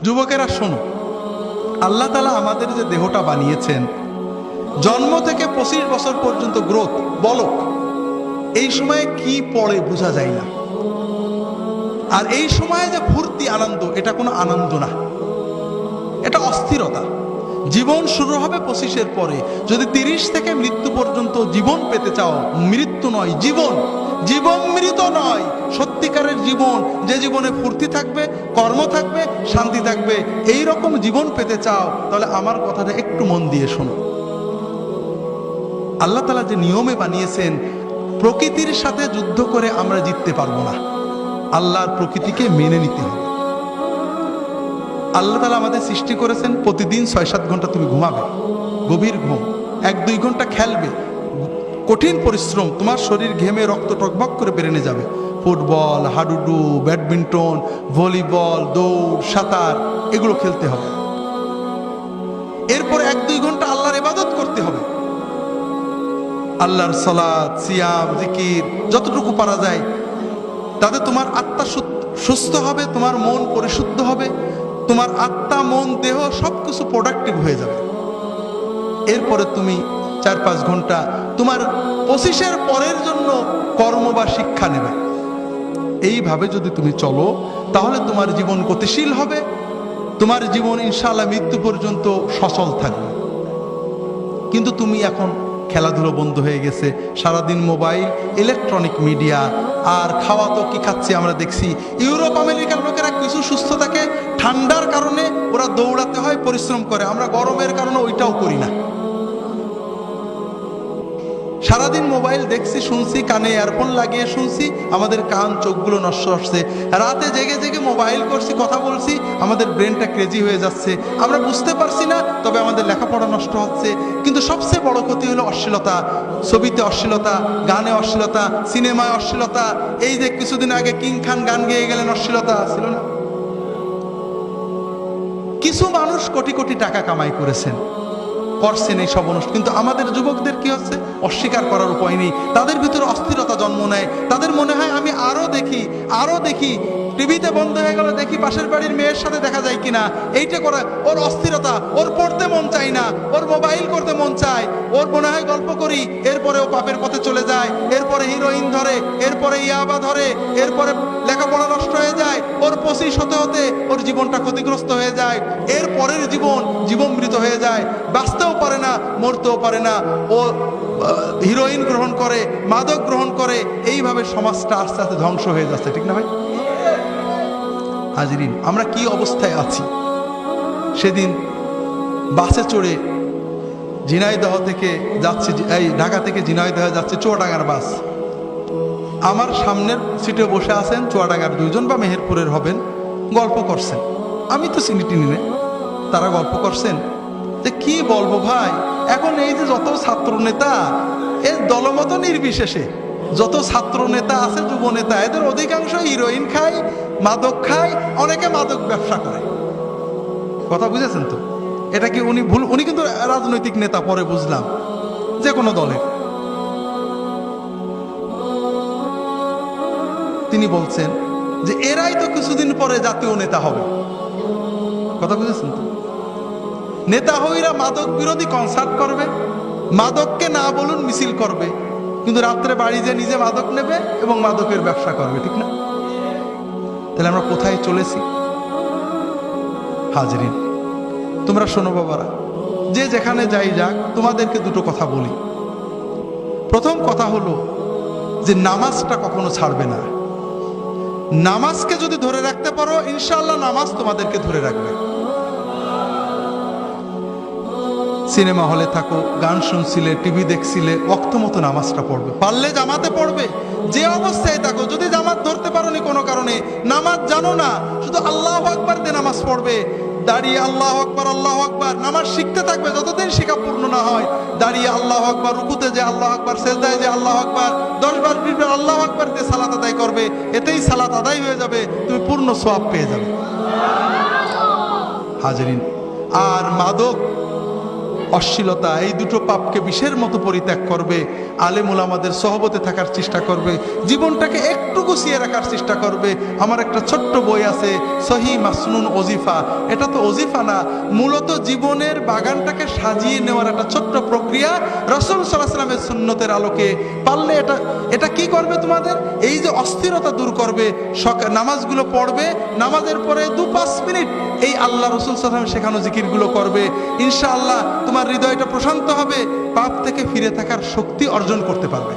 যুবকেরা শোনো, আল্লাহ তাআলা আমাদের যে দেহটা বানিয়েছেন, জন্ম থেকে 25 বছর পর্যন্ত গ্রোথ বলক, এই সময়ে কি পড়ে বোঝা যায় না। আর এই সময়ে যে ফুর্তি আনন্দ, এটা কোনো আনন্দ না, এটা অস্থিরতা। জীবন শুরু হবে 25-এর পরে। যদি 30 থেকে মৃত্যু পর্যন্ত জীবন পেতে চাও, মৃত্যু নয় জীবন, জীবন মৃত নয়, সত্যিকারের জীবন, যে জীবনে ফুর্তি থাকবে, কর্ম থাকবে, শান্তি থাকবে, এই রকম জীবন পেতে চাও, তাহলে আমার কথাটা একটু মন দিয়ে শোনো। আল্লাহ তাআলা যে নিয়মে বানিয়েছেন, প্রকৃতির সাথে যুদ্ধ করে আমরা জিততে পারবো না, আল্লাহর প্রকৃতিকে মেনে নিতে হবে। আল্লাহ তাআলা আমাদের সৃষ্টি করেছেন, প্রতিদিন 6-7 ঘন্টা তুমি ঘুমাবে, গভীর ঘুম, 1-2 ঘন্টা খেলবে, কঠিন পরিশ্রম, তোমার শরীর ঘেমে রক্ত টকবক করে বেরেনে যাবে। ফুটবল, হাডুডু, ব্যাডমিন্টন, ভলিবল, দৌড়, সাঁতার, এগুলো খেলতে হবে। এরপর 1-2 ঘন্টা আল্লাহর ইবাদত করতে হবে, আল্লাহর সালাত, সিয়াম, জিকির, যতটুকু পারা যায়। তাতে তোমার আত্মা সুস্থ হবে, তোমার মন পরিশুদ্ধ হবে, তোমার আত্মা, মন, দেহ সবকিছু প্রোডাক্টিভ হয়ে যাবে। এরপরে তুমি 4-5 ঘন্টা তোমার 25-এর পরের জন্য কর্ম বা শিক্ষা নেবে। এইভাবে যদি তুমি চলো, তাহলে তোমার জীবন গতিশীল হবে, তোমার জীবন ইনশাআল্লাহ মৃত্যু পর্যন্ত সচল থাকবে। কিন্তু তুমি এখন খেলাধুলো বন্ধ হয়ে গেছে, সারাদিন মোবাইল, ইলেকট্রনিক মিডিয়া, আর খাওয়া তো কি খাচ্ছি আমরা দেখছি। ইউরোপ আমেরিকার লোকেরা কিছু সুস্থ থাকে, ঠান্ডার কারণে ওরা দৌড়াতে হয়, পরিশ্রম করে, আমরা গরমের কারণে ওইটাও করি না। সারাদিন মোবাইল দেখছি, শুনছি, কানে ইয়ারফোন লাগিয়ে শুনছি, আমাদের কান চোখগুলো নষ্ট হচ্ছে। রাতে জেগে জেগে মোবাইল করছি, কথা বলছি, আমাদের ব্রেনটা ক্রেজি হয়ে যাচ্ছে, আমরা বুঝতে পারছি না, তবে আমাদের লেখাপড়া নষ্ট হচ্ছে। কিন্তু সবচেয়ে বড় ক্ষতি হলো অশ্লীলতা, ছবিতে অশ্লীলতা, গানে অশ্লীলতা, সিনেমায় অশ্লীলতা। এই যে কিছুদিন আগে কিং খান গান গেয়ে গেলেন, অশ্লীলতা ছিল না? কিছু মানুষ কোটি কোটি টাকা কামাই করেছেন, করছেন এই সব অনুষ্ঠান, কিন্তু আমাদের যুবকদের কি হচ্ছে, অস্বীকার করার উপায় নেই। তাদের ভিতরে অস্থিরতা জন্ম নেয়, তাদের মনে হয় আমি আরো দেখি, টিভিতে বন্ধ হয়ে গেল, দেখি পাশের বাড়ির মেয়ের সাথে দেখা যায় কিনা, এইটা করে ওর অস্থিরতা, ওর পড়তে মন চায় না, ওর মোবাইল করতে মন চায়, ওর মনে হয় গল্প করি, এরপরে ও পাপের পথে চলে যায়, এরপরে হিরোইন ধরে, এরপরে ইয়াবা ধরে, এরপরে লেখাপড়া নষ্ট হয়ে যায়, ওর 25 হতে হতে ওর জীবনটা ক্ষতিগ্রস্ত হয়ে যায়, এর পরের জীবন মৃত হয়ে যায়, বাঁচতেও পারে না, মরতেও পারে না, ও হিরোইন গ্রহণ করে, মাদক গ্রহণ করে, এইভাবে সমাজটা আস্তে আস্তে ধ্বংস হয়ে যাচ্ছে, ঠিক না ভাই? হাজিরিন, আমরা কি অবস্থায় আছি। সেদিন বাসে চড়ে ঝিনাইদহ থেকে যাচ্ছি, এই ঢাকা থেকে ঝিনাইদহ যাচ্ছে চুয়াডাঙ্গার বাস। আমার সামনের সিটে বসে আছেন চুয়াডাঙ্গার 2 জন বা মেহেরপুরের হবেন, গল্প করছেন। আমি তো চিনি টিনি না, তারা গল্প করছেন যে কি বলবো ভাই, এখন এই যে যত ছাত্র নেতা, এই দলমত নির্বিশেষে যত ছাত্র নেতা আছে, যুব নেতা, এদের অধিকাংশ হিরোইন খায়, মাদক খায়, অনেকে মাদক ব্যবসা করে। কথা বুঝেছেন তো? এটা কি উনি ভুল? উনি কিন্তু রাজনৈতিক নেতা, পরে বুঝলাম, যে কোনো দলের। তিনি বলছেন যে এরাই তো কিছুদিন পরে জাতীয় নেতা হবে। কথা বুঝেছেন তো? নেতা হইরা মাদক বিরোধী কনসার্ট করবে, মাদককে না বলুন মিছিল করবে, কিন্তু রাত্রে বাড়ি যে নিজে মাদক নেবে এবং মাদকের ব্যবসা করবে, ঠিক না? তাহলে আমরা কোথায় চলেছি? হাজিরিন, তোমরা শোনো বাবারা, যে যেখানে যাই যাক, তোমাদেরকে দুটো কথা বলি। প্রথম কথা হলো যে নামাজটা কখনো ছাড়বে না। নামাজকে যদি ধরে রাখতে পারো, ইনশাআল্লাহ নামাজ তোমাদেরকে ধরে রাখবে। সিনেমা হলে থাকো, গান শুনছিলে, টিভি দেখছিলে, ওয়াক্ত মতো নামাজটা পড়বে, পারলে জামাতে পড়বে। যে অবস্থায় থাকো, যদি জামাত ধরতে পারো নি কোনো কারণে, নামাজ জানো না, শুধু আল্লাহু আকবার দিয়ে নামাজ পড়বে। দাঁড়িয়ে আল্লাহু আকবার, আল্লাহু আকবার, নামাজ শিখতে থাকবে, যতদিন শিখা পূর্ণ না হয়। দাঁড়িয়ে আল্লাহু আকবার, রুকুতে যে আল্লাহু আকবার, সেজদায় যে আল্লাহু আকবার, 10 বার 20 বার আল্লাহু আকবার দিয়ে সালাত আদায় করবে। এতেই সালাত আদায় হয়ে যাবে, তুমি পূর্ণ সওয়াব পেয়ে যাবে। হাজিরিন, আর মাদক অশ্লীলতা, এই দুটো পাপকে বিষের মতো পরিত্যাগ করবে, আলেম ওলামাদের সহবতে থাকার চেষ্টা করবে, জীবনটাকে একটু গুছিয়ে রাখার চেষ্টা করবে। আমার একটা ছোট্ট বই আছে সহি মাসনুন ওজিফা, এটা তো ওজিফা না, মূলত জীবনের বাগানটাকে সাজিয়ে নেওয়ার একটা ছোট্ট প্রক্রিয়া রাসূল সাল্লাল্লাহু আলাইহি ওয়াসাল্লামের সুন্নতের আলোকে। পারলে এটা কি করবে, তোমাদের এই যে অস্থিরতা দূর করবে। নামাজগুলো পড়বে, নামাজের পরে 2-5 মিনিট এই আল্লাহ রাসূল সাল্লাল্লাহু আলাইহি ওয়াসাল্লাম শেখানো জিকিরগুলো করবে, ইনশাআল্লাহ তোমার হৃদয়টা প্রশান্ত হবে, পাপ থেকে ফিরে থাকার শক্তি অর্জন করতে পারবে।